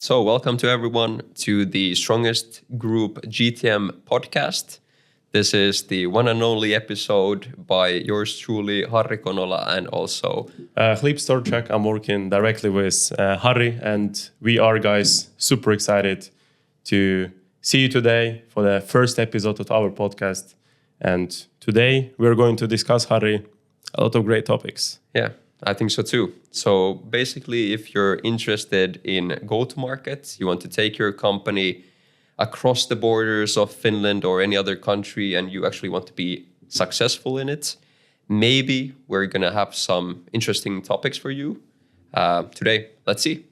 So welcome to everyone to the Strongest Group GTM podcast. This is the one and only episode by yours truly, Harri, Konola, and also Hlib, Storchak. I'm working directly with Harri, and we are, guys, super excited to see you today for the first episode of our podcast. And today we're going to discuss, Harri, a lot of great topics. Yeah, I think so too. So basically, if you're interested in go-to-market, you want to take your company across the borders of Finland or any other country, and you actually want to be successful in it, maybe we're going to have some interesting topics for you today. Let's see.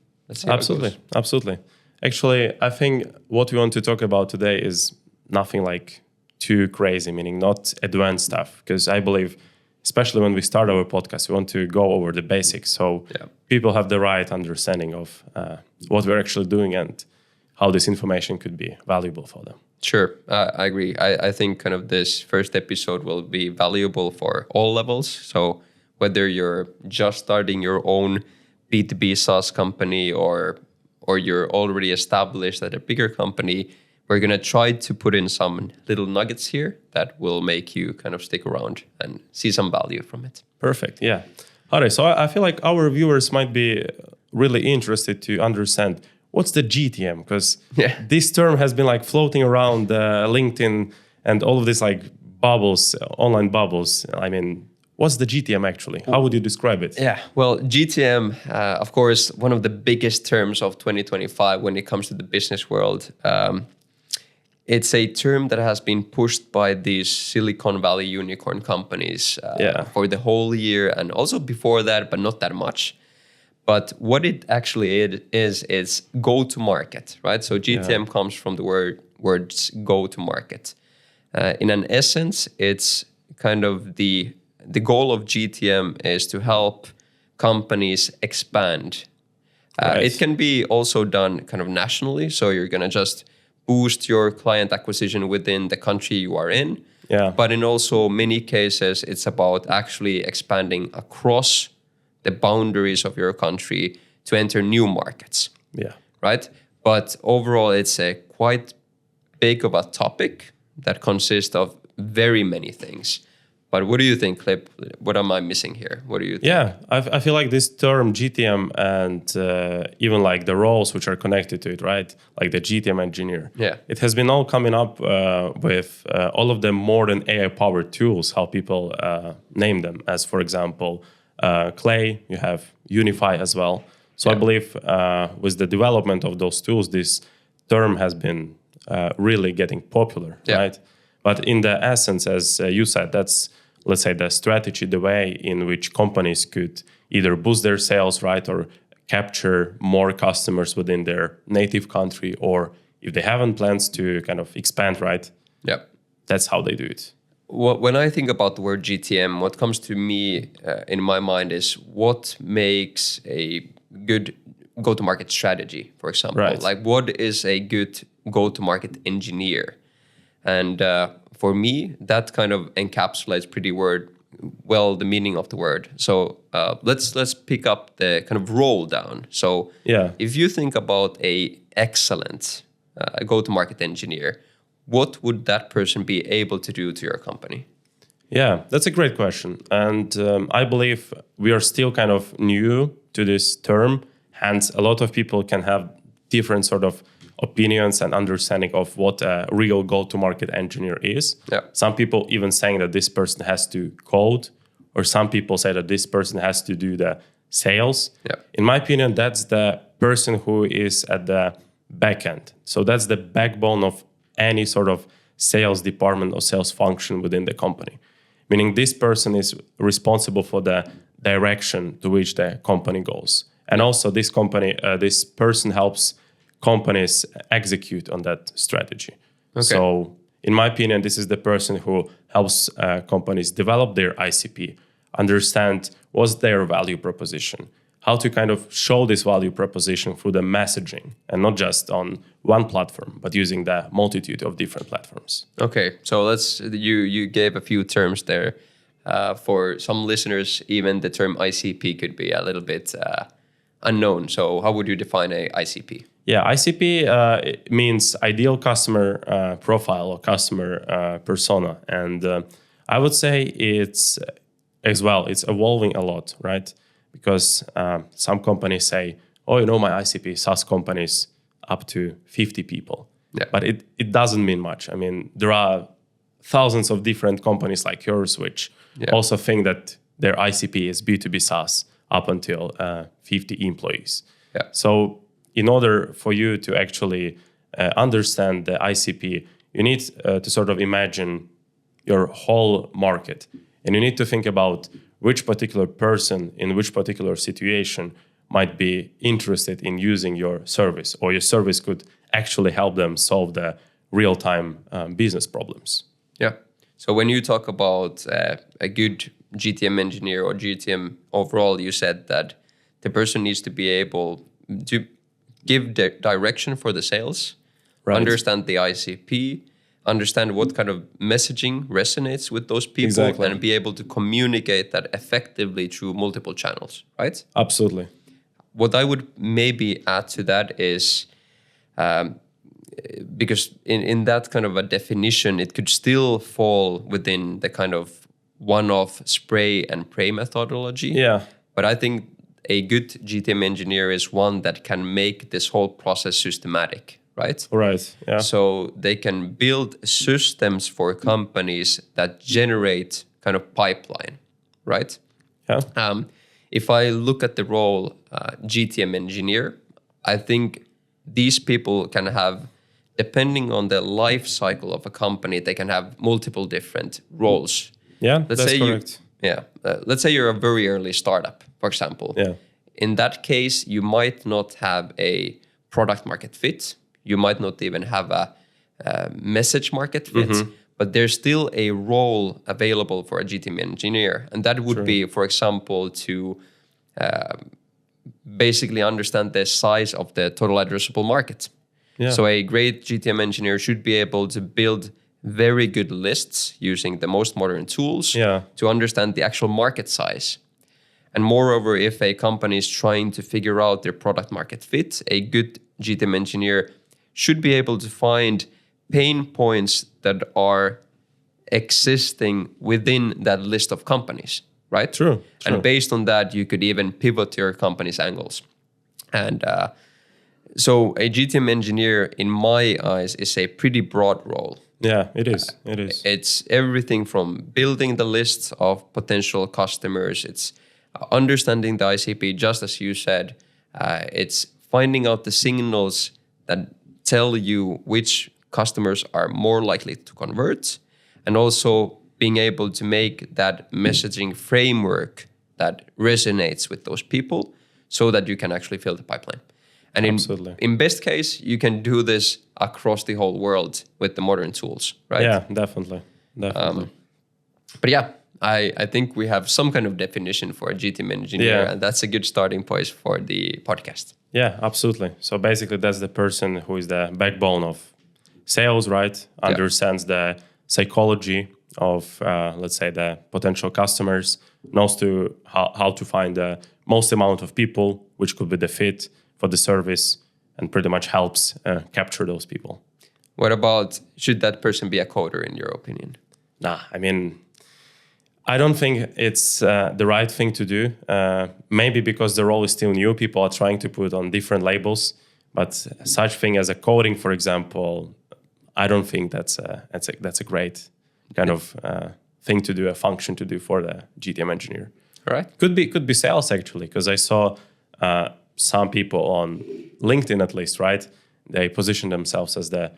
Absolutely. Actually, I think what we want to talk about today is nothing like too crazy, meaning not advanced stuff, because I believe, especially when we start our podcast, we want to go over the basics so people have the right understanding of what we're actually doing and how this information could be valuable for them. Sure, I agree. I think kind of this first episode will be valuable for all levels. So whether you're just starting your own B2B SaaS company or you're already established at a bigger company, we're going to try to put in some little nuggets here that will make you kind of stick around and see some value from it. Perfect, yeah. Harri, so I feel like our viewers might be really interested to understand what's the GTM, because this term has been like floating around LinkedIn and all of these like bubbles, online bubbles. I mean, what's the GTM actually? How would you describe it? Yeah, well, GTM, of course, one of the biggest terms of 2025 when it comes to the business world. It's a term that has been pushed by these Silicon Valley unicorn companies for the whole year and also before that, but not that much. But what it actually is go-to-market, right? So GTM comes from the words go-to-market. In an essence, it's kind of the goal of GTM is to help companies expand. It can be also done kind of nationally. So you're going to just boost your client acquisition within the country you are in. Yeah. But in also many cases, it's about actually expanding across the boundaries of your country to enter new markets. Yeah. Right? But overall, it's a quite big of a topic that consists of very many things. But what do you think, Hlib? What am I missing here? What do you think? Yeah, I feel like this term GTM and even like the roles which are connected to it, right? Like the GTM engineer. Yeah. It has been all coming up with all of the modern AI-powered tools, how people name them. As for example, Clay, you have Unify as well. So I believe with the development of those tools, this term has been really getting popular, right? But in the essence, as you said, that's, let's say, the strategy, the way in which companies could either boost their sales, right, or capture more customers within their native country, or if they haven't plans to kind of expand, right? Yeah. That's how they do it. When I think about the word GTM, what comes to me in my mind is what makes a good go-to-market strategy, for example. Right. Like, what is a good go-to-market engineer? And for me, that kind of encapsulates pretty well the meaning of the word. So let's pick up the kind of roll down. So if you think about a excellent go-to-market engineer, what would that person be able to do to your company? Yeah, that's a great question. And I believe we are still kind of new to this term. Hence, a lot of people can have different sort of opinions and understanding of what a real go-to-market engineer is. Yeah. Some people even saying that this person has to code, or some people say that this person has to do the sales. Yeah. In my opinion, that's the person who is at the back end. So that's the backbone of any sort of sales department or sales function within the company. Meaning this person is responsible for the direction to which the company goes. And also this person helps companies execute on that strategy. Okay. So in my opinion, this is the person who helps companies develop their ICP, understand what's their value proposition, how to kind of show this value proposition through the messaging, and not just on one platform, but using the multitude of different platforms. Okay, so you gave a few terms there. For some listeners, even the term ICP could be a little bit unknown. So how would you define a ICP? Yeah, ICP it means ideal customer profile or customer persona. And I would say it's as well, it's evolving a lot, right? Because some companies say, oh, my ICP SaaS companies up to 50 people. Yeah. But it doesn't mean much. I mean, there are thousands of different companies like yours, which also think that their ICP is B2B SaaS up until 50 employees. Yeah. So in order for you to actually understand the ICP, you need to sort of imagine your whole market. And you need to think about which particular person in which particular situation might be interested in using your service, or your service could actually help them solve the real-time business problems. Yeah. So when you talk about a good GTM engineer or GTM overall, you said that the person needs to be able to give the direction for the sales, understand the ICP, understand what kind of messaging resonates with those people, and be able to communicate that effectively through multiple channels, right? Absolutely. What I would maybe add to that is, because in that kind of a definition, it could still fall within the kind of one-off spray and pray methodology. Yeah. But I think a good GTM engineer is one that can make this whole process systematic, right? Right, yeah. So they can build systems for companies that generate kind of pipeline, right? Yeah. If I look at the role GTM engineer, I think these people can have, depending on the life cycle of a company, they can have multiple different roles. Yeah, that's correct. Let's say you're a very early startup, for example. Yeah. In that case, you might not have a product market fit. You might not even have a message market fit, but there's still a role available for a GTM engineer. And that would be, for example, to basically understand the size of the total addressable market. Yeah. So a great GTM engineer should be able to build very good lists using the most modern tools to understand the actual market size. And moreover, if a company is trying to figure out their product market fit, a good GTM engineer should be able to find pain points that are existing within that list of companies, right? True. And based on that, you could even pivot your company's angles. And so a GTM engineer, in my eyes, is a pretty broad role. Yeah, it is. It is. It's everything from building the lists of potential customers. It's understanding the ICP, just as you said. It's finding out the signals that tell you which customers are more likely to convert, and also being able to make that messaging framework that resonates with those people so that you can actually fill the pipeline. And in best case, you can do this across the whole world with the modern tools, right? Yeah, definitely. But yeah, I think we have some kind of definition for a GTM engineer, and that's a good starting point for the podcast. Yeah, absolutely. So basically, that's the person who is the backbone of sales, right? Understands the psychology of, let's say, the potential customers, knows how to find the most amount of people, which could be the fit for the service, and pretty much helps capture those people. What about, should that person be a coder in your opinion? Nah, I mean, I don't think it's the right thing to do. Maybe because the role is still new, people are trying to put on different labels. But such thing as a coding, for example, I don't think that's a great kind of thing to do, a function to do for the GTM engineer. All right. Could be sales actually, because I saw some people on LinkedIn at least, right? They position themselves as the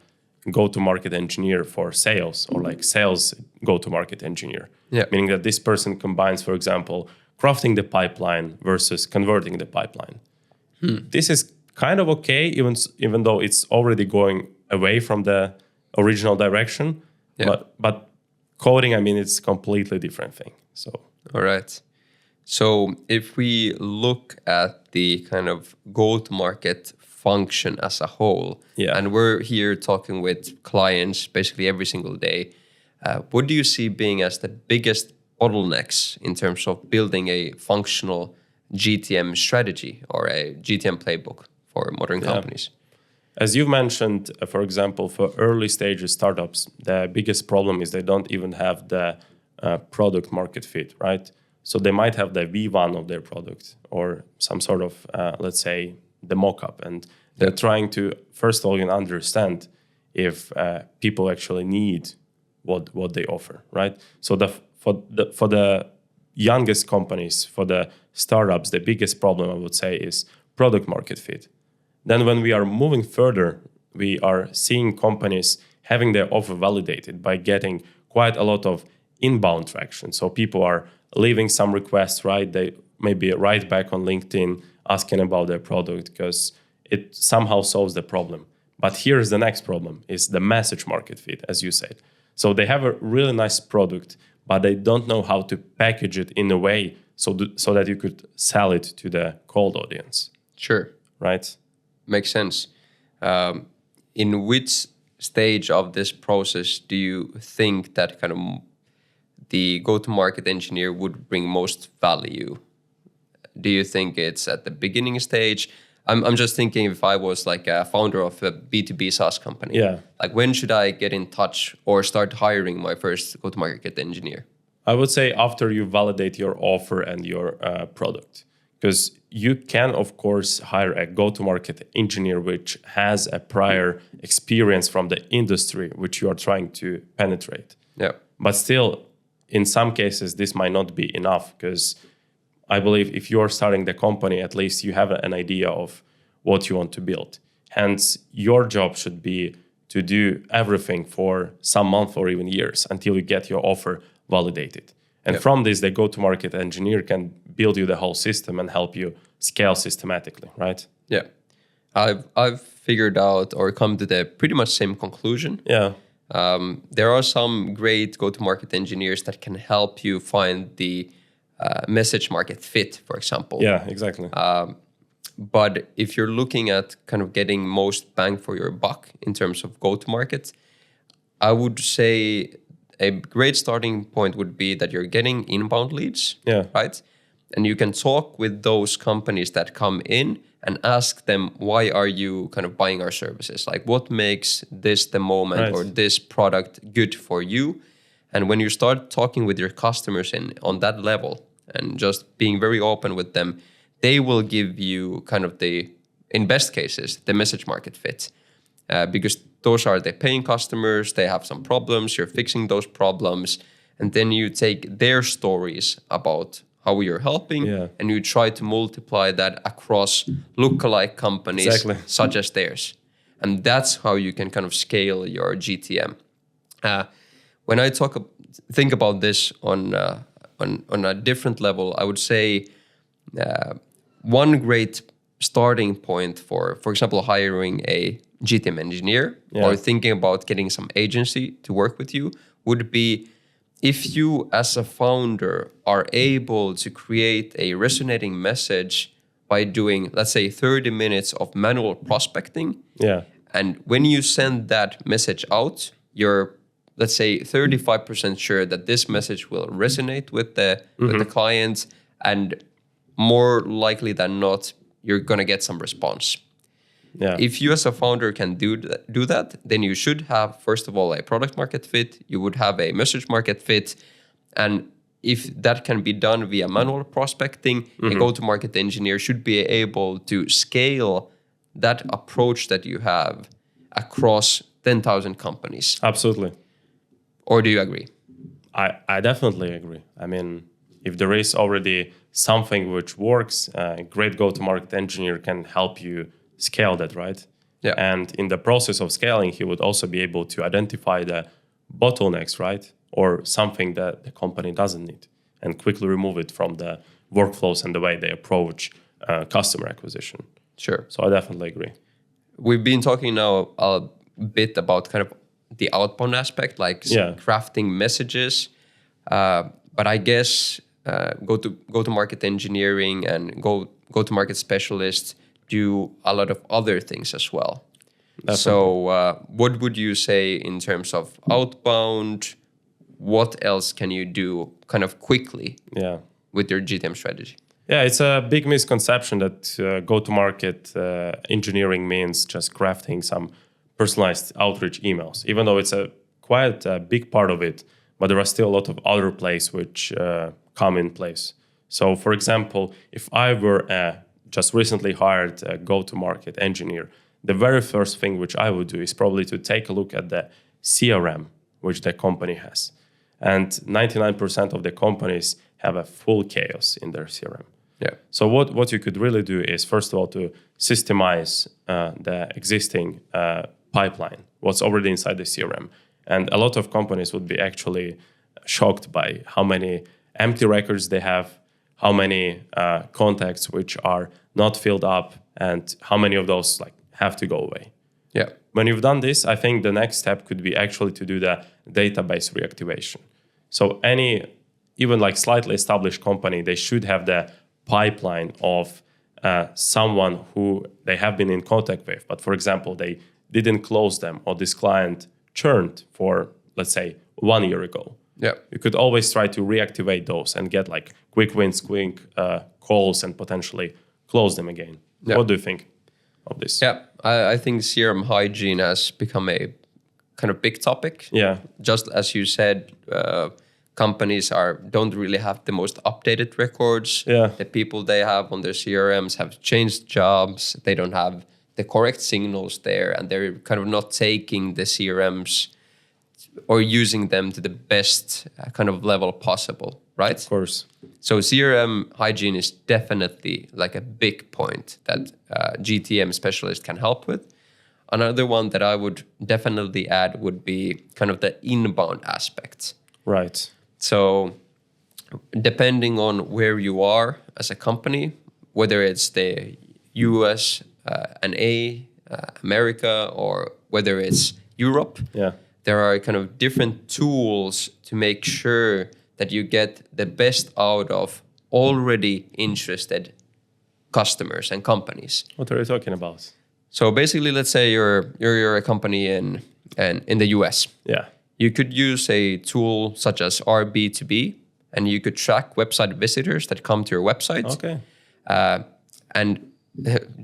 go-to-market engineer for sales, or like sales go-to-market engineer. Yeah. Meaning that this person combines, for example, crafting the pipeline versus converting the pipeline. This is kind of okay, even though it's already going away from the original direction. Yeah. But coding, I mean, it's a completely different thing. So. All right. So if we look at the kind of go-to-market function as a whole, and we're here talking with clients basically every single day, what do you see being as the biggest bottlenecks in terms of building a functional GTM strategy or a GTM playbook for modern companies? As you mentioned, for example, for early stages startups, the biggest problem is they don't even have the product market fit, right? So they might have the V1 of their product or some sort of, let's say, the mock-up. And they're trying to, first of all, understand if people actually need what they offer, right? So for the youngest companies, for the startups, the biggest problem, I would say, is product market fit. Then when we are moving further, we are seeing companies having their offer validated by getting quite a lot of inbound traction. So people are leaving some requests, right? They maybe write back on LinkedIn asking about their product because it somehow solves the problem. But here's the next problem, is the message market fit, as you said. So they have a really nice product, but they don't know how to package it in a way so that you could sell it to the cold audience. Sure. Right? Makes sense. In which stage of this process do you think that kind of the go-to-market engineer would bring most value? Do you think it's at the beginning stage? I'm just thinking if I was like a founder of a B2B SaaS company, like when should I get in touch or start hiring my first go-to-market engineer? I would say after you validate your offer and your product. Because you can, of course, hire a go-to-market engineer which has a prior experience from the industry which you are trying to penetrate. Yeah. But still, in some cases, this might not be enough because I believe if you're starting the company, at least you have an idea of what you want to build. Hence, your job should be to do everything for some months or even years until you get your offer validated. And from this, the go-to-market engineer can build you the whole system and help you scale systematically, right? Yeah. I've figured out or come to the pretty much same conclusion. Yeah. There are some great go-to-market engineers that can help you find the message market fit, for example. Yeah, exactly. But if you're looking at kind of getting most bang for your buck in terms of go-to-market, I would say a great starting point would be that you're getting inbound leads, right? And you can talk with those companies that come in and ask them, why are you kind of buying our services? Like what makes this the moment or this product good for you? And when you start talking with your customers on that level and just being very open with them, they will give you kind of in best cases, the message market fit. Because those are the paying customers, they have some problems, you're fixing those problems, and then you take their stories about how you're helping and you try to multiply that across lookalike companies such as theirs. And that's how you can kind of scale your GTM. When I think about this on a different level, I would say one great starting point for example, hiring a GTM engineer or thinking about getting some agency to work with you would be if you as a founder are able to create a resonating message by doing, let's say, 30 minutes of manual prospecting. Yeah. And when you send that message out, you're, let's say, 35% sure that this message will resonate with the client, and more likely than not, you're going to get some response. Yeah. If you as a founder can do that, then you should have, first of all, a product market fit. You would have a message market fit. And if that can be done via manual prospecting, a go-to-market engineer should be able to scale that approach that you have across 10,000 companies. Absolutely. Or do you agree? I definitely agree. I mean, if there is already something which works, a great go-to-market engineer can help you scale that, right? Yeah. And in the process of scaling, he would also be able to identify the bottlenecks, right? Or something that the company doesn't need and quickly remove it from the workflows and the way they approach customer acquisition. Sure. So I definitely agree. We've been talking now a bit about kind of the outbound aspect, like crafting messages. But I guess go-to-market engineering and go-to-market specialists do a lot of other things as well. Definitely. So what would you say in terms of outbound? What else can you do kind of quickly with your GTM strategy? Yeah, it's a big misconception that go-to-market engineering means just crafting some personalized outreach emails, even though it's a quite a big part of it, but there are still a lot of other plays which come in place. So, for example, if I were just recently hired a go-to-market engineer, the very first thing which I would do is probably to take a look at the CRM which the company has. And 99% of the companies have a full chaos in their CRM. Yeah. So what you could really do is, first of all, to systemize the existing pipeline, what's already inside the CRM. And a lot of companies would be actually shocked by how many empty records they have, how many contacts which are not filled up, and how many of those have to go away. Yeah. When you've done this, I think the next step could be actually to do the database reactivation. So even slightly established company, they should have the pipeline of someone who they have been in contact with. But for example, they didn't close them, or this client churned for, let's say, 1 year ago. Yeah. You could always try to reactivate those and get quick wins, quick calls, and potentially close them again. Yeah. What do you think of this? Yeah, I think CRM hygiene has become a kind of big topic. Yeah. Just as you said, companies don't really have the most updated records. Yeah. The people they have on their CRMs have changed jobs. They don't have the correct signals there, and they're kind of not taking the CRMs or using them to the best kind of level possible, right? Of course. So CRM hygiene is definitely a big point that GTM specialist can help with. Another one that I would definitely add would be kind of the inbound aspect. Right. So depending on where you are as a company, whether it's the US, America, or whether it's Europe, Yeah. there are kind of different tools to make sure that you get the best out of already interested customers and companies. What are you talking about? So basically, let's say you're a company in the US. Yeah. You could use a tool such as RB2B, and you could track website visitors that come to your website. Okay. And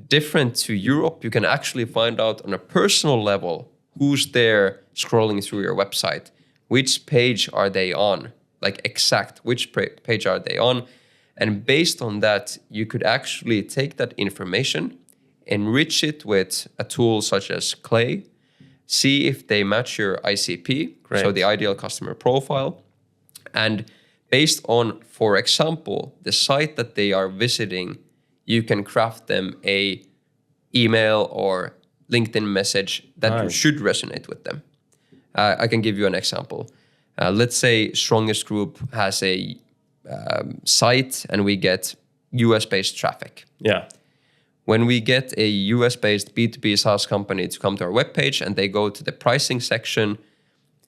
different to Europe, you can actually find out on a personal level who's there scrolling through your website. Which page are they on? Which page are they on? And based on that, you could actually take that information, enrich it with a tool such as Clay, see if they match your ICP, Great. so the ideal customer profile. And based on, for example, the site that they are visiting, you can craft them a email or LinkedIn message that should resonate with them. I can give you an example. Let's say Strongest Group has a site and we get US-based traffic. Yeah. When we get a US-based B2B SaaS company to come to our webpage and they go to the pricing section,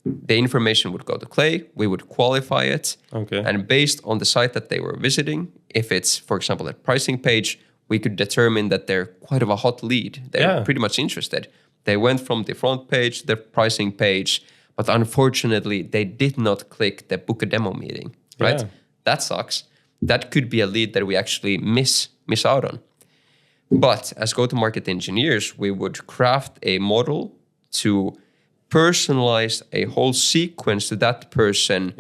the information would go to Clay, we would qualify it. Okay. And based on the site that they were visiting, if it's, for example, a pricing page, we could determine that they're quite of a hot lead. They're pretty much interested. They went from the front page to the pricing page, but unfortunately, they did not click the book a demo meeting, right? Yeah. That sucks. That could be a lead that we actually miss out on. But as go-to-market engineers, we would craft a model to personalize a whole sequence to that person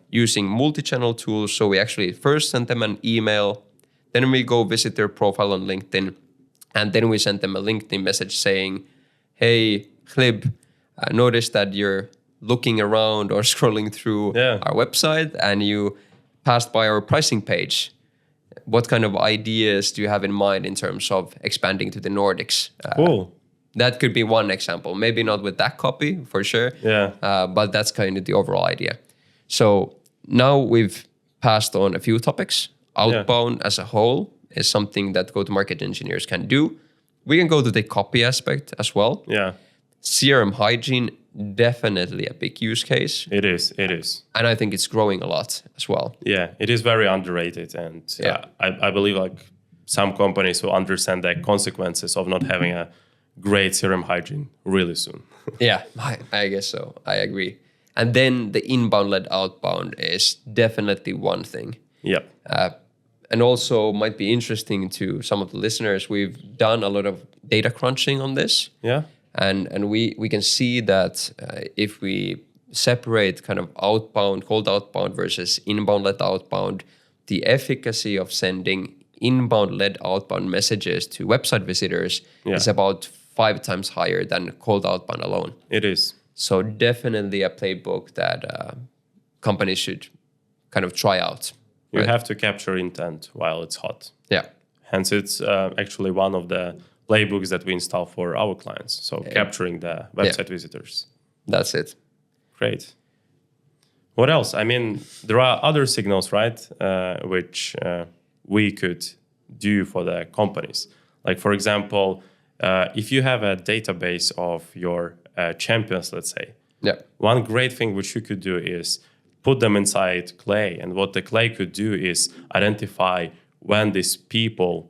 using multi-channel tools. So we actually first send them an email, then we go visit their profile on LinkedIn, and then we send them a LinkedIn message saying, hey, Hlib, I noticed that you're looking around or scrolling through our website and you passed by our pricing page. What kind of ideas do you have in mind in terms of expanding to the Nordics? Cool. That could be one example. Maybe not with that copy, for sure. But that's kind of the overall idea. So now we've passed on a few topics. Outbound as a whole is something that go-to-market engineers can do. We can go to the copy aspect as well. Yeah. CRM hygiene, definitely a big use case. It is. And I think it's growing a lot as well. Yeah, it is very underrated. And I believe some companies will understand the consequences of not having a great CRM hygiene really soon. Yeah, I guess so. I agree. And then the inbound-led outbound is definitely one thing. Yep. And also might be interesting to some of the listeners, we've done a lot of data crunching on this. Yeah. And we can see that if we separate kind of outbound, cold outbound versus inbound led outbound, the efficacy of sending inbound led outbound messages to website visitors is about 5 times higher than cold outbound alone. It is. So definitely a playbook that companies should kind of try out. You have to capture intent while it's hot. Yeah. Hence, it's actually one of the playbooks that we install for our clients. So capturing the website visitors. That's it. Great. What else? I mean, there are other signals, right, which we could do for the companies. Like, for example, if you have a database of your champions, let's say, one great thing which you could do is put them inside Clay. And what the Clay could do is identify when these people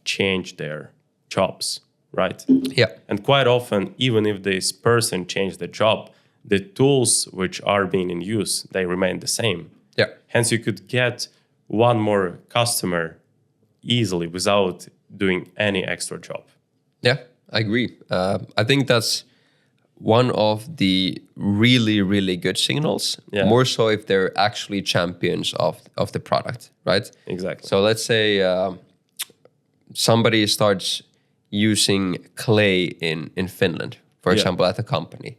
change their jobs, right? Yeah. And quite often, even if this person changed the job, the tools which are being in use, they remain the same. Yeah. Hence, you could get one more customer easily without doing any extra job. Yeah, I agree. I think that's one of the really, really good signals. Yeah. More so if they're actually champions of the product, right? Exactly. So let's say somebody starts using Clay in Finland, for example, at a company.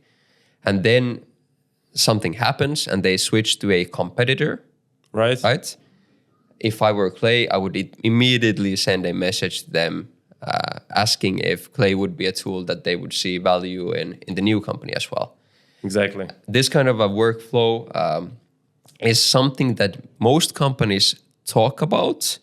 And then something happens and they switch to a competitor, right? If I were Clay, I would immediately send a message to them asking if Clay would be a tool that they would see value in the new company as well. Exactly. This kind of a workflow is something that most companies talk about,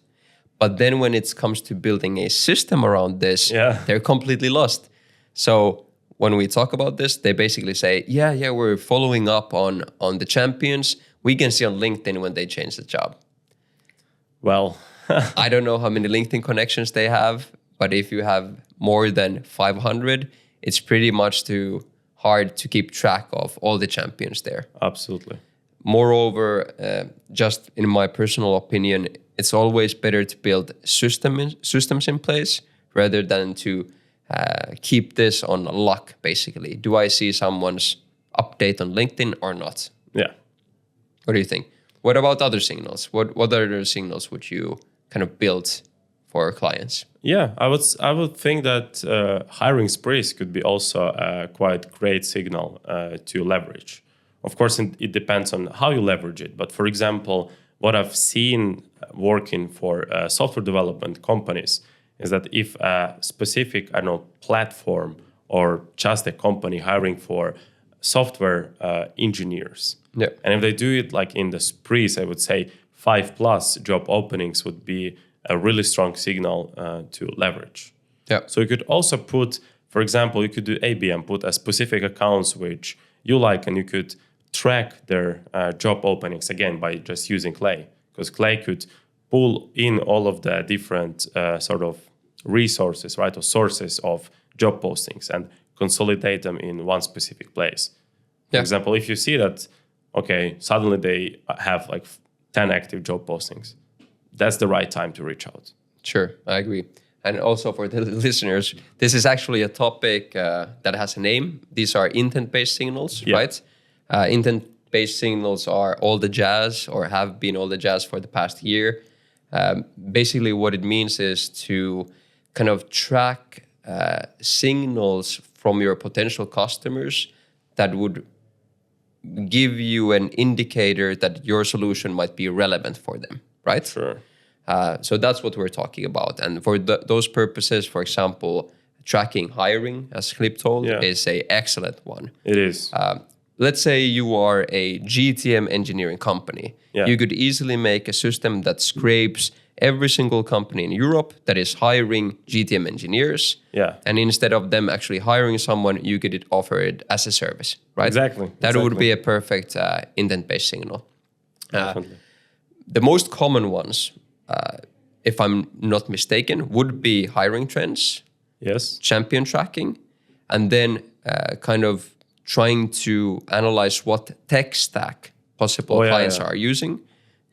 but then when it comes to building a system around this, they're completely lost. So when we talk about this, they basically say, yeah, we're following up on the champions. We can see on LinkedIn when they change the job. Well, I don't know how many LinkedIn connections they have, but if you have more than 500, it's pretty much too hard to keep track of all the champions there. Absolutely. Moreover, just in my personal opinion, it's always better to build systems in place rather than to keep this on luck, basically. Do I see someone's update on LinkedIn or not? Yeah. What do you think? What about other signals? What other signals would you kind of build for clients? Yeah, I would think that hiring sprees could be also a quite great signal to leverage. Of course, it depends on how you leverage it. But for example, what I've seen working for software development companies is that if a specific, platform or just a company hiring for software engineers, and if they do it like in the sprees, I would say 5+ job openings would be a really strong signal to leverage. Yeah. So you could also put, for example, you could do ABM, put a specific accounts which you like, and you could track their job openings again by just using Clay, because Clay could pull in all of the different sort of resources, right, or sources of job postings and consolidate them in one specific place. For example, if you see that, okay, suddenly they have like 10 active job postings, that's the right time to reach out. Sure, I agree. And also for the listeners, this is actually a topic that has a name. These are intent-based signals, right? Intent-based signals are all the jazz, or have been all the jazz for the past year. Basically, what it means is to kind of track signals from your potential customers that would give you an indicator that your solution might be relevant for them, right? Sure. So that's what we're talking about. And for those purposes, for example, tracking hiring, as Hlib told, is an excellent one. It is. Let's say you are a GTM engineering company. You could easily make a system that scrapes every single company in Europe that is hiring GTM engineers. And instead of them actually hiring someone, you could offer it as a service, right? Exactly. That would be a perfect intent-based signal. The most common ones, if I'm not mistaken, would be hiring trends, champion tracking, and then kind of trying to analyze what tech stack possible clients are using.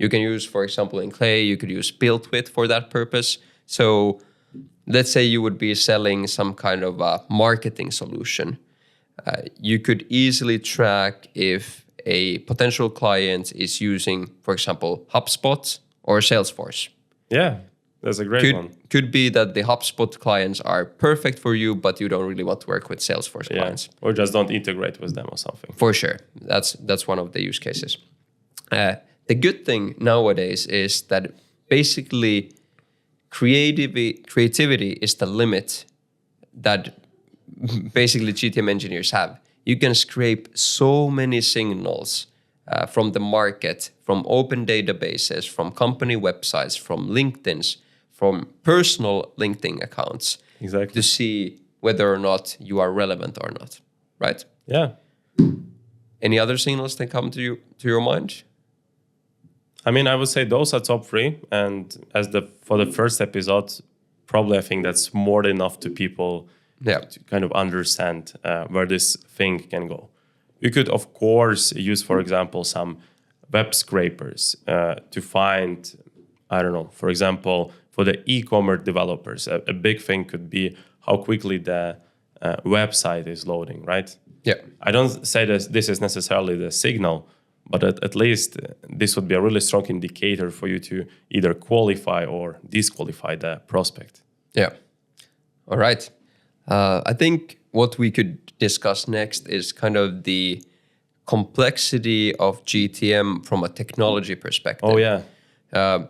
You can use, for example, in Clay, you could use built with for that purpose. So let's say you would be selling some kind of a marketing solution. You could easily track if a potential client is using, for example, HubSpot or Salesforce. Yeah, that's a great one. Could be that the HubSpot clients are perfect for you, but you don't really want to work with Salesforce clients. Or just don't integrate with them or something. For sure. That's one of the use cases. The good thing nowadays is that basically creativity is the limit that basically GTM engineers have. You can scrape so many signals from the market, from open databases, from company websites, from LinkedIn's, from personal LinkedIn accounts, exactly, to see whether or not you are relevant or not, right? Yeah. Any other signals that come to your mind? I mean, I would say those are top 3, and for the first episode, probably I think that's more than enough to people to kind of understand where this thing can go. You could, of course, use, for example, some web scrapers to find, I don't know, for example, for the e-commerce developers, a big thing could be how quickly the website is loading, right? Yeah. I don't say that this is necessarily the signal, but at least this would be a really strong indicator for you to either qualify or disqualify the prospect. Yeah. All right. I think what we could discuss next is kind of the complexity of GTM from a technology perspective. Oh, yeah.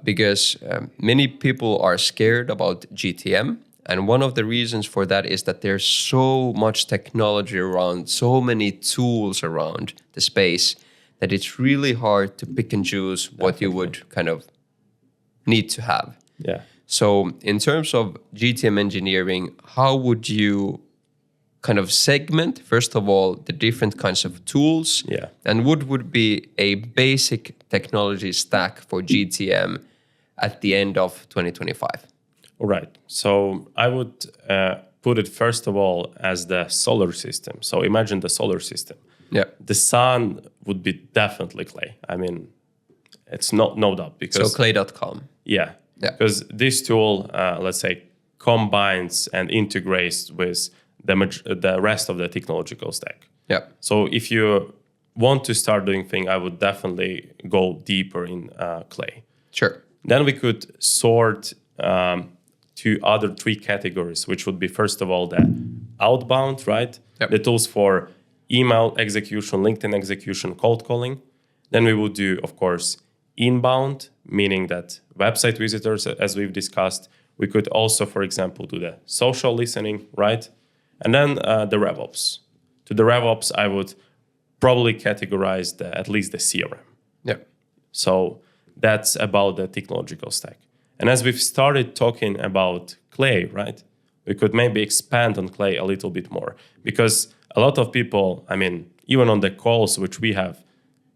Because many people are scared about GTM. And one of the reasons for that is that there's so much technology around, so many tools around the space, that it's really hard to pick and choose what you would kind of need to have. Yeah. So in terms of GTM engineering, how would you kind of segment, first of all, the different kinds of tools? Yeah. And what would be a basic technology stack for GTM at the end of 2025? All right. So I would put it, first of all, as the solar system. So imagine the solar system. Yeah. The sun would be definitely Clay. I mean, it's no doubt. Because so clay.com. Yeah. Because this tool, let's say, combines and integrates with the rest of the technological stack. Yeah. So if you want to start doing things, I would definitely go deeper in Clay. Sure. Then we could sort to other 3 categories, which would be, first of all, the outbound, right? Yep. The tools for email execution, LinkedIn execution, cold calling. Then we would do, of course, inbound, meaning that website visitors, as we've discussed. We could also, for example, do the social listening, right? And then the RevOps. To the RevOps, I would probably categorize at least the CRM. Yeah. So that's about the technological stack. And as we've started talking about Clay, right, we could maybe expand on Clay a little bit more, because a lot of people, I mean, even on the calls which we have,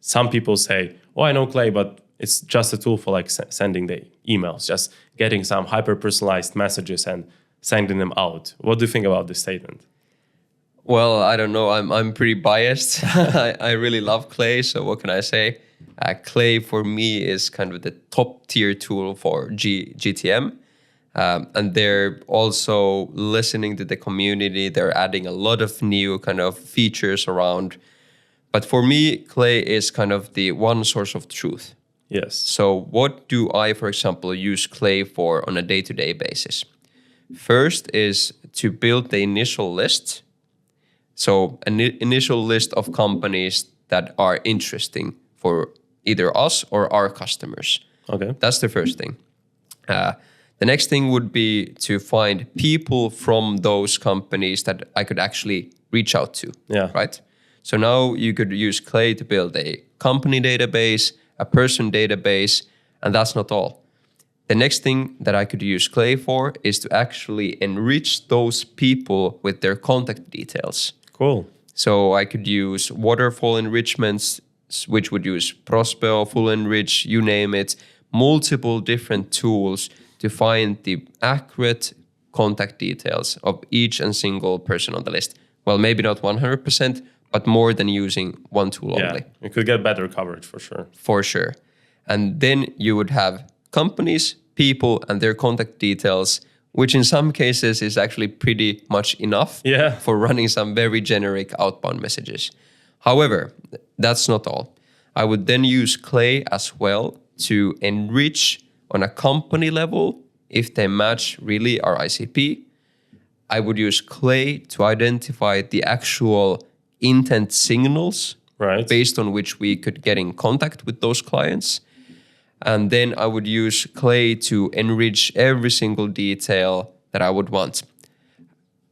some people say, oh, I know Clay, but it's just a tool for like sending the emails, just getting some hyper-personalized messages and sending them out. What do you think about this statement? Well, I don't know. I'm pretty biased. I really love Clay. So what can I say? Clay for me is kind of the top tier tool for GTM. And they're also listening to the community. They're adding a lot of new kind of features around. But for me, Clay is kind of the one source of truth. Yes. So what do I, for example, use Clay for on a day-to-day basis? First is to build the initial list. So an initial list of companies that are interesting for either us or our customers. Okay. That's the first thing. The next thing would be to find people from those companies that I could actually reach out to. Yeah. Right? So now you could use Clay to build a company database, a person database, and that's not all. The next thing that I could use Clay for is to actually enrich those people with their contact details. Cool. So I could use waterfall enrichments, which would use Prospero, Full Enrich, you name it, multiple different tools to find the accurate contact details of each and single person on the list. Well, maybe not 100%, but more than using one tool only. You could get better coverage for sure. For sure. And then you would have companies, people, and their contact details, which in some cases is actually pretty much enough for running some very generic outbound messages. However, that's not all. I would then use Clay as well to enrich on a company level if they match really our ICP. I would use Clay to identify the actual intent signals based on which we could get in contact with those clients. And then I would use Clay to enrich every single detail that I would want.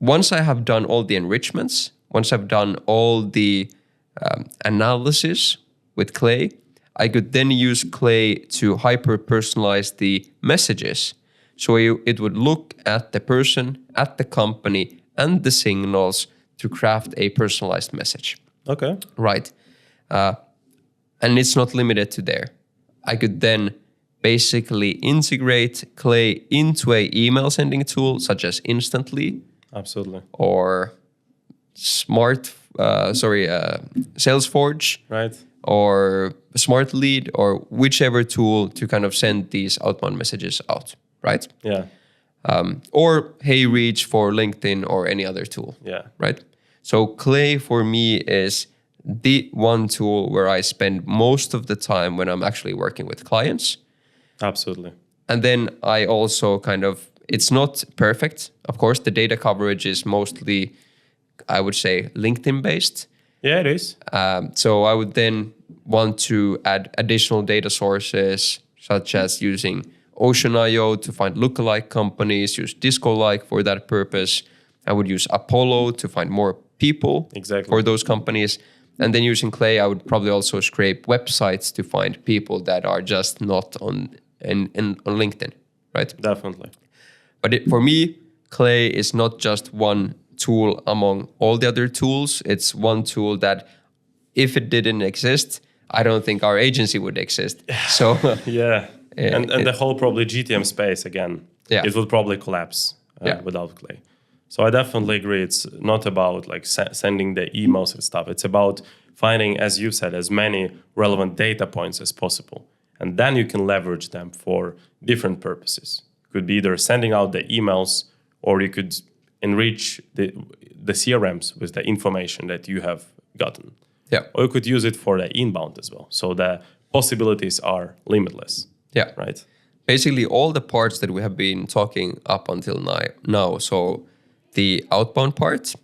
Once I have done all the enrichments, once I've done all the analysis with Clay, I could then use Clay to hyper-personalize the messages. So it would look at the person, at the company, and the signals to craft a personalized message. Okay. Right. And it's not limited to there. I could then basically integrate Clay into a email sending tool such as Instantly. Absolutely. Or Salesforge. Right. Or Smart Lead, or whichever tool to kind of send these outbound messages out, right? Yeah. Or HeyReach for LinkedIn or any other tool. Yeah. Right. So Clay for me is the one tool where I spend most of the time when I'm actually working with clients. Absolutely. And then I also it's not perfect. Of course, the data coverage is mostly, I would say, LinkedIn based. Yeah, it is. So I would then want to add additional data sources, such as using Ocean.io to find lookalike companies, use Disco-like for that purpose. I would use Apollo to find more people for those companies. And then using Clay, I would probably also scrape websites to find people that are just not on LinkedIn, right? Definitely. But for me, Clay is not just one tool among all the other tools. It's one tool that, if it didn't exist, I don't think our agency would exist. So yeah, and the whole probably GTM space again, it would probably collapse without Clay. So I definitely agree. It's not about like sending the emails and stuff. It's about finding, as you said, as many relevant data points as possible, and then you can leverage them for different purposes. Could be either sending out the emails, or you could enrich the CRMs with the information that you have gotten. Yeah. Or you could use it for the inbound as well. So the possibilities are limitless. Yeah. Right. Basically, all the parts that we have been talking up until now. So the outbound part,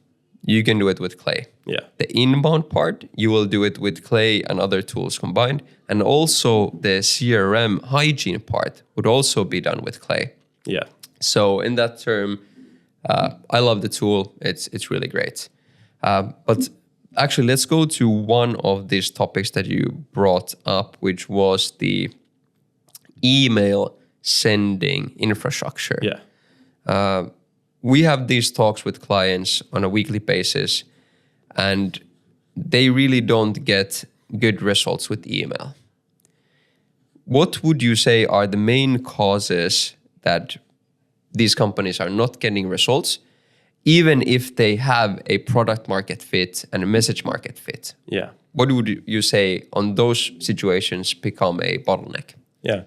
you can do it with Clay. Yeah. The inbound part, you will do it with Clay and other tools combined. And also the CRM hygiene part would also be done with Clay. Yeah. So in that term, I love the tool. It's really great. But actually, let's go to one of these topics that you brought up, which was the email sending infrastructure. Yeah. We have these talks with clients on a weekly basis, and they really don't get good results with email. What would you say are the main causes that these companies are not getting results, even if they have a product market fit and a message market fit? Yeah. What would you say on those situations become a bottleneck? Yeah.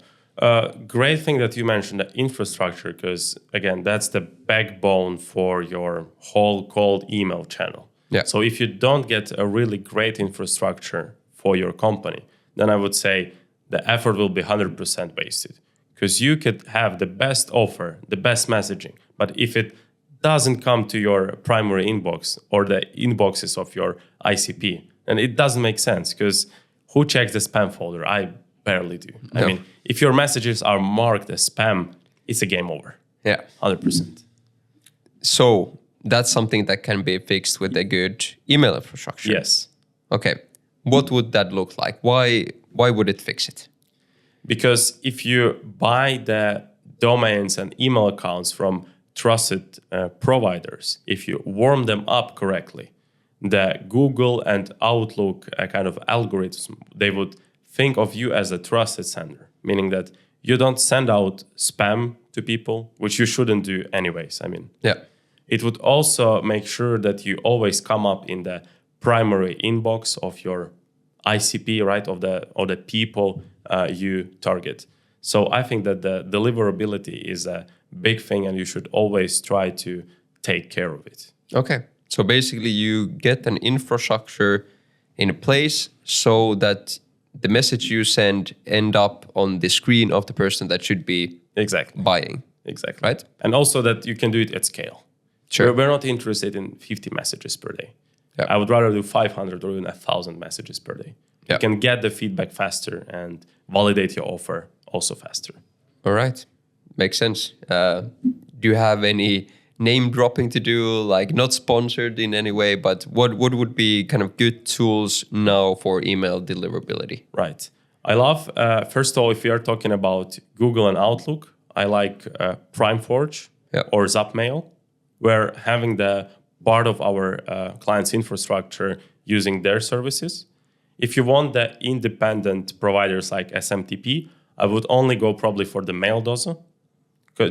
Great thing that you mentioned the infrastructure, because again, that's the backbone for your whole cold email channel. Yeah. So if you don't get a really great infrastructure for your company, then I would say the effort will be 100% wasted. Because you could have the best offer, the best messaging, but if it doesn't come to your primary inbox or the inboxes of your ICP, then it doesn't make sense, because who checks the spam folder? I barely do. No. I mean, if your messages are marked as spam, it's a game over. Yeah. 100%. So that's something that can be fixed with a good email infrastructure. Yes. Okay. What would that look like? Why would it fix it? Because if you buy the domains and email accounts from trusted providers, if you warm them up correctly, the Google and Outlook kind of algorithms, they would think of you as a trusted sender, meaning that you don't send out spam to people, which you shouldn't do anyways. I mean, it would also make sure that you always come up in the primary inbox of your ICP, right, of the people you target. So I think that the deliverability is a big thing, and you should always try to take care of it. Okay. So basically you get an infrastructure in place so that the message you send end up on the screen of the person that should be buying. Exactly. Right? And also that you can do it at scale. Sure. We're not interested in 50 messages per day. Yeah. I would rather do 500 or even 1,000 messages per day. Yeah. You can get the feedback faster and validate your offer also faster. All right. Makes sense. Do you have any name dropping to do, like not sponsored in any way, but what would be kind of good tools now for email deliverability? Right. I love, first of all, if we are talking about Google and Outlook, I like PrimeForge or Zapmail, where having the part of our client's infrastructure using their services. If you want the independent providers like SMTP, I would only go probably for the mail dozen,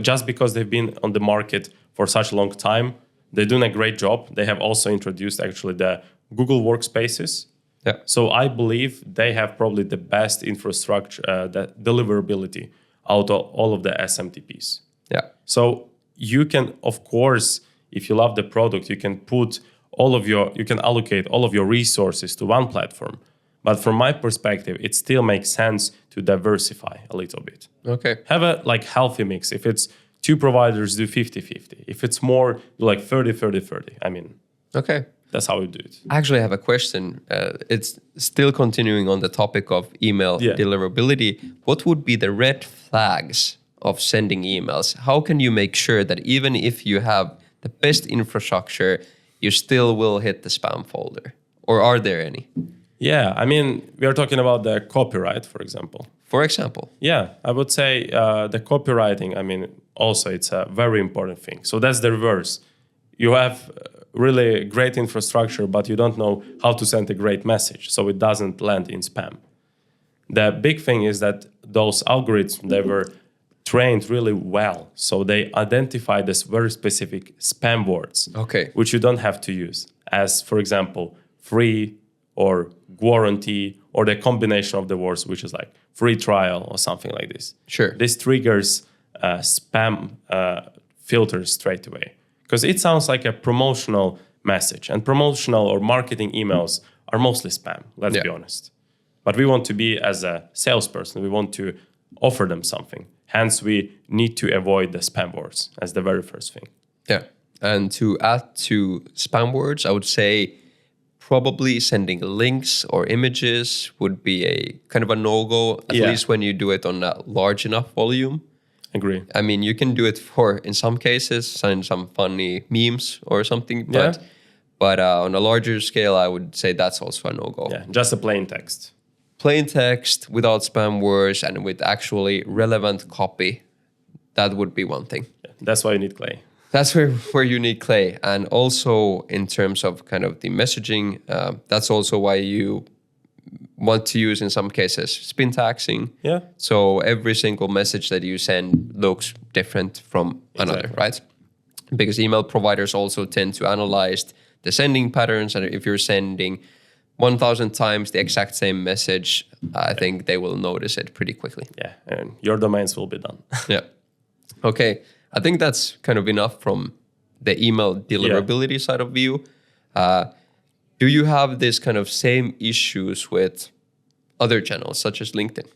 just because they've been on the market for such a long time. They're doing a great job. They have also introduced actually the Google Workspaces. Yeah. So I believe they have probably the best infrastructure, the deliverability out of all of the SMTPs. Yeah. So you can, of course, if you love the product, you can allocate all of your resources to one platform. But from my perspective, it still makes sense to diversify a little bit. Okay. Have a healthy mix. If it's 2 providers, do 50-50. If it's more, do 30-30-30. I mean, okay. That's how we do it. I actually have a question. It's still continuing on the topic of email deliverability. What would be the red flags of sending emails? How can you make sure that even if you have the best infrastructure, you still will hit the spam folder? Or are there any? Yeah, I mean, we are talking about the copyright, for example. For example? Yeah, I would say the copywriting, I mean, also it's a very important thing. So that's the reverse. You have really great infrastructure, but you don't know how to send a great message, so it doesn't land in spam. The big thing is that those algorithms, they were trained really well, so they identify this very specific spam words, which you don't have to use, as, for example, free or guarantee, or the combination of the words, which is like free trial or something like this. Sure. This triggers spam filters straight away, because it sounds like a promotional message, and promotional or marketing emails are mostly spam, let's be honest. But we want to be, as a salesperson, we want to offer them something. Hence, we need to avoid the spam words as the very first thing. Yeah. And to add to spam words, I would say probably sending links or images would be a kind of a no-go, at least when you do it on a large enough volume. Agree. I mean, you can do it for, in some cases, send some funny memes or something, but on a larger scale, I would say that's also a no-go. Yeah, just a plain text. Plain text without spam words and with actually relevant copy, that would be one thing. Yeah, that's why you need Clay. That's where you need Clay. And also in terms of kind of the messaging, that's also why you want to use in some cases spin taxing. Yeah. So every single message that you send looks different from another, right? Because email providers also tend to analyze the sending patterns. And if you're sending 1,000 times the exact same message, I think they will notice it pretty quickly. Yeah, and your domains will be done. Yeah. Okay. I think that's kind of enough from the email deliverability side of view. Do you have this kind of same issues with other channels such as LinkedIn?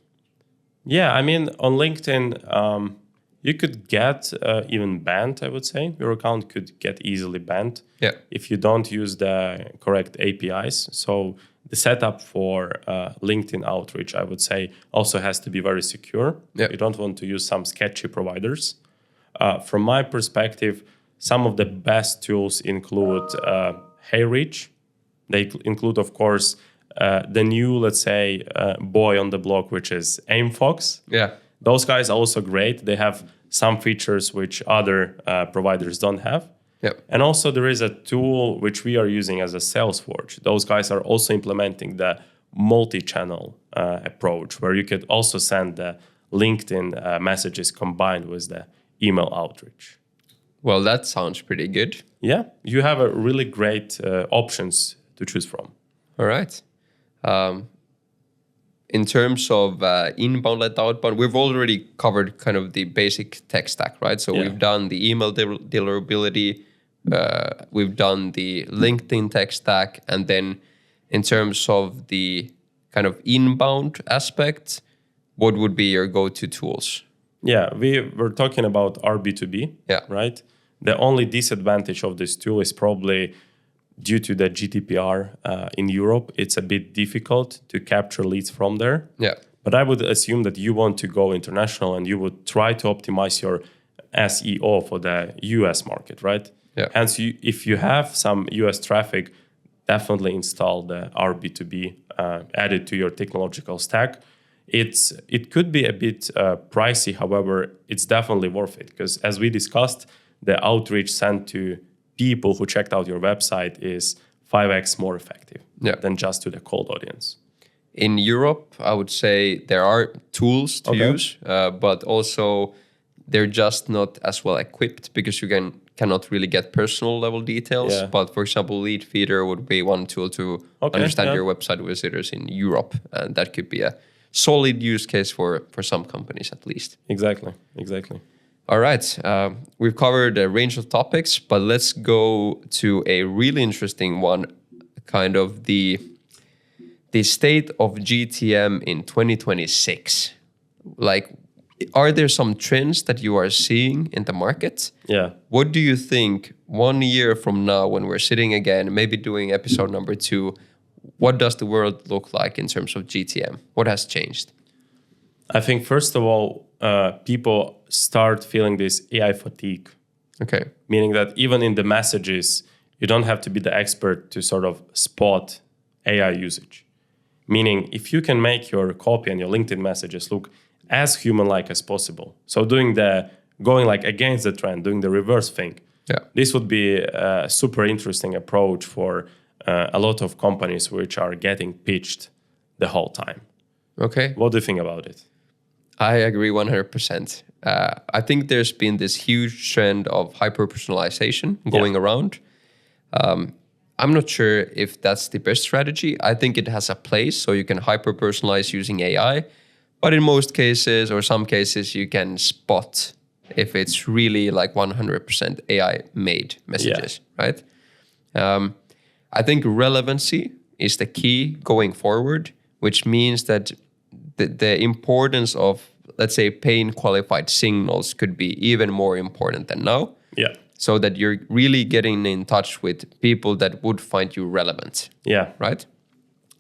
Yeah, I mean, on LinkedIn, you could get even banned, I would say. Your account could get easily banned if you don't use the correct APIs. So the setup for LinkedIn outreach, I would say, also has to be very secure. You don't want to use some sketchy providers. From my perspective, some of the best tools include Harri. They include, of course, the new, let's say, boy on the block, which is AimFox. Yeah. Those guys are also great. They have some features which other providers don't have. Yep. And also there is a tool which we are using as a Salesforce. Those guys are also implementing the multichannel approach, where you could also send the LinkedIn messages combined with the email outreach. Well, that sounds pretty good. Yeah, you have a really great options to choose from. All right. in terms of inbound and outbound, we've already covered kind of the basic tech stack, right? So we've done the email deliverability, we've done the LinkedIn tech stack, and then in terms of the kind of inbound aspect, what would be your go-to tools? Yeah, we were talking about our B2B, right? The only disadvantage of this tool is probably due to the GDPR in Europe. It's a bit difficult to capture leads from there. Yeah. But I would assume that you want to go international and you would try to optimize your SEO for the US market, right? Yeah. Hence, if you have some US traffic, definitely install the our B2B, add it to your technological stack. It could be a bit pricey, however, it's definitely worth it because as we discussed, the outreach sent to people who checked out your website is 5x more effective than just to the cold audience. In Europe, I would say there are tools to use, but also they're just not as well equipped because you cannot really get personal level details. Yeah. But for example, Lead Feeder would be one tool to understand your website visitors in Europe. And that could be a solid use case for some companies at least. Exactly. All right, we've covered a range of topics, but let's go to a really interesting one, kind of the state of GTM in 2026. Like, are there some trends that you are seeing in the market? Yeah. What do you think 1 year from now when we're sitting again, maybe doing episode number 2, what does the world look like in terms of GTM? What has changed? I think, first of all, people start feeling this AI fatigue. Okay. Meaning that even in the messages, you don't have to be the expert to sort of spot AI usage. Meaning, if you can make your copy and your LinkedIn messages look as human-like as possible, so going like against the trend, doing the reverse thing, this would be a super interesting approach for a lot of companies which are getting pitched the whole time. Okay. What do you think about it? I agree 100%. I think there's been this huge trend of hyper-personalization going around. I'm not sure if that's the best strategy. I think it has a place, so you can hyper-personalize using AI. But in most cases, or some cases, you can spot if it's really like 100% AI-made messages, right? I think relevancy is the key going forward, which means that the importance of, let's say, paying qualified signals could be even more important than now. Yeah. So that you're really getting in touch with people that would find you relevant. Yeah. Right?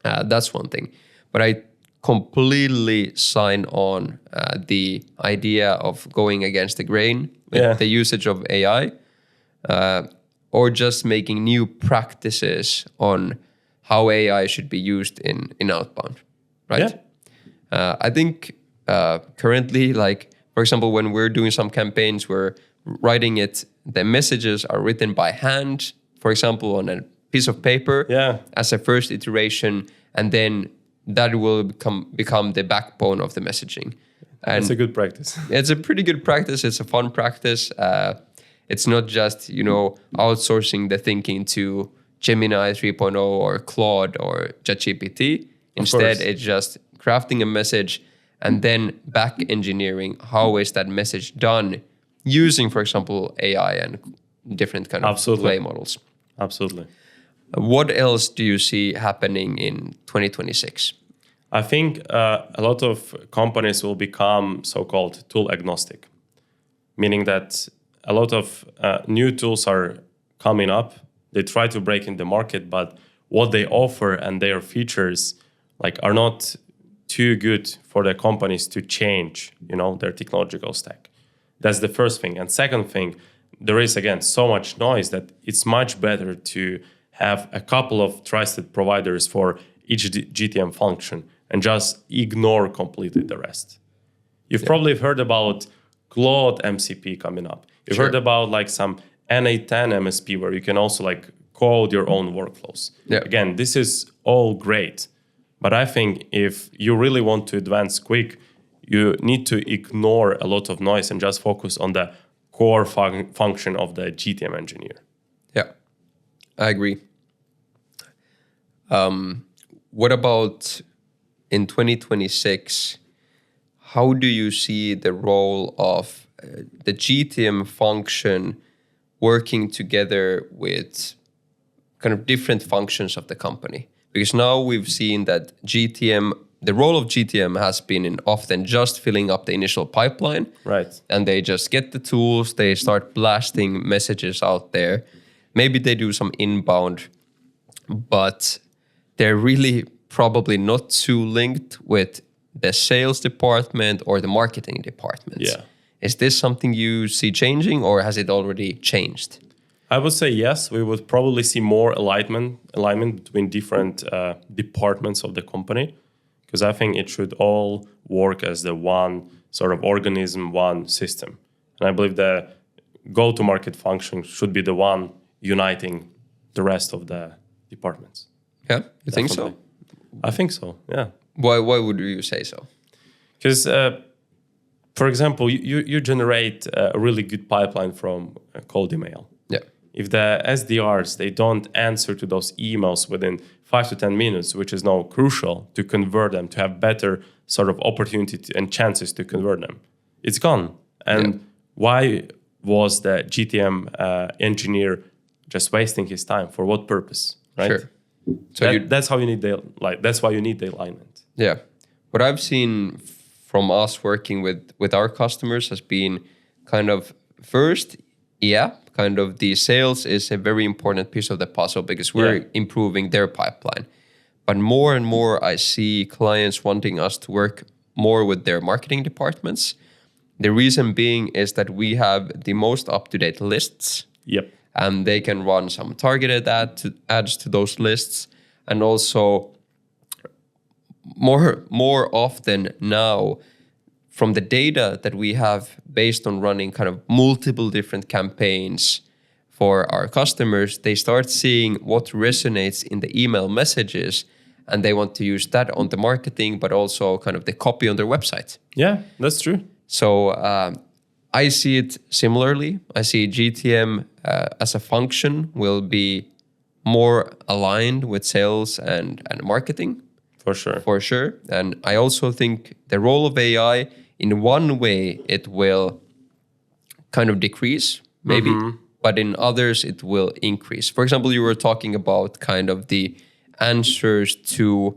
That's one thing. But I completely sign on the idea of going against the grain with the usage of AI, or just making new practices on how AI should be used in outbound, right? Yeah. I think currently, like, for example, when we're doing some campaigns, we're writing it, the messages are written by hand, for example, on a piece of paper as a first iteration, and then that will become the backbone of the messaging. And it's a good practice. It's a pretty good practice. It's a fun practice. It's not just, outsourcing the thinking to Gemini 3.0 or Claude or ChatGPT. Instead, it's just crafting a message and then back engineering how is that message done using, for example, AI and different kind of play models. Absolutely. What else do you see happening in 2026? I think a lot of companies will become so-called tool agnostic, meaning that a lot of new tools are coming up. They try to break in the market, but what they offer and their features are not too good for the companies to change, their technological stack. That's the first thing. And second thing, there is, again, so much noise that it's much better to have a couple of trusted providers for each GTM function and just ignore completely the rest. You've probably heard about Claude MCP coming up. You've heard about some NA10 MSP where you can also code your own workflows. Yeah. Again, this is all great. But I think if you really want to advance quick, you need to ignore a lot of noise and just focus on the core function of the GTM engineer. Yeah, I agree. What about in 2026, how do you see the role of the GTM function working together with kind of different functions of the company? Because now we've seen that the role of GTM has been in often just filling up the initial pipeline. Right. And they just get the tools, they start blasting messages out there. Maybe they do some inbound, but they're really probably not too linked with the sales department or the marketing department. Yeah. Is this something you see changing, or has it already changed? I would say yes. We would probably see more alignment between different departments of the company, because I think it should all work as the one sort of organism, one system. And I believe the go-to-market function should be the one uniting the rest of the departments. Yeah, you think so? I think so, yeah. Why would you say so? Because, for example, you generate a really good pipeline from a cold email. Yeah. If the SDRs, they don't answer to those emails within 5 to 10 minutes, which is now crucial to convert them, to have better sort of opportunity and chances to convert them, it's gone. And why was the GTM engineer just wasting his time? For what purpose, right? Sure. So that's how you need that's why you need the alignment. Yeah. What I've seen from us working with our customers has been kind of first, kind of the sales is a very important piece of the puzzle because we're improving their pipeline. But more and more I see clients wanting us to work more with their marketing departments. The reason being is that we have the most up-to-date lists. Yep. And they can run some targeted ads to those lists. And also more often now, from the data that we have based on running kind of multiple different campaigns for our customers, they start seeing what resonates in the email messages, and they want to use that on the marketing, but also kind of the copy on their website. Yeah, that's true. So I see it similarly. I see GTM as a function will be more aligned with sales and marketing. For sure. And I also think the role of AI, in one way, it will kind of decrease, maybe, but in others, it will increase. For example, you were talking about kind of the answers to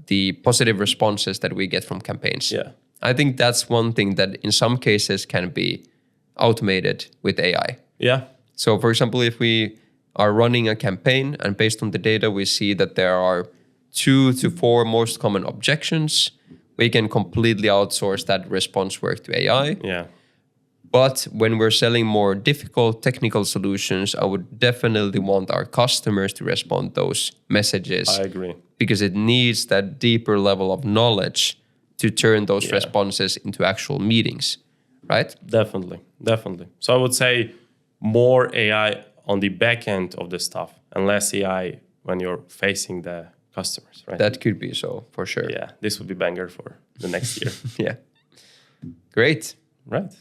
the positive responses that we get from campaigns. Yeah. I think that's one thing that in some cases can be automated with AI. Yeah. So for example, if we are running a campaign and based on the data, we see that there are 2 to 4 most common objections, we can completely outsource that response work to AI. Yeah. But when we're selling more difficult technical solutions, I would definitely want our customers to respond those messages. I agree. Because it needs that deeper level of knowledge to turn those responses into actual meetings, right? Definitely. So I would say more AI on the back end of the stuff and less AI when you're facing the customers, right? That could be so, for sure. Yeah, this would be banger for the next year. Yeah. Great. Right.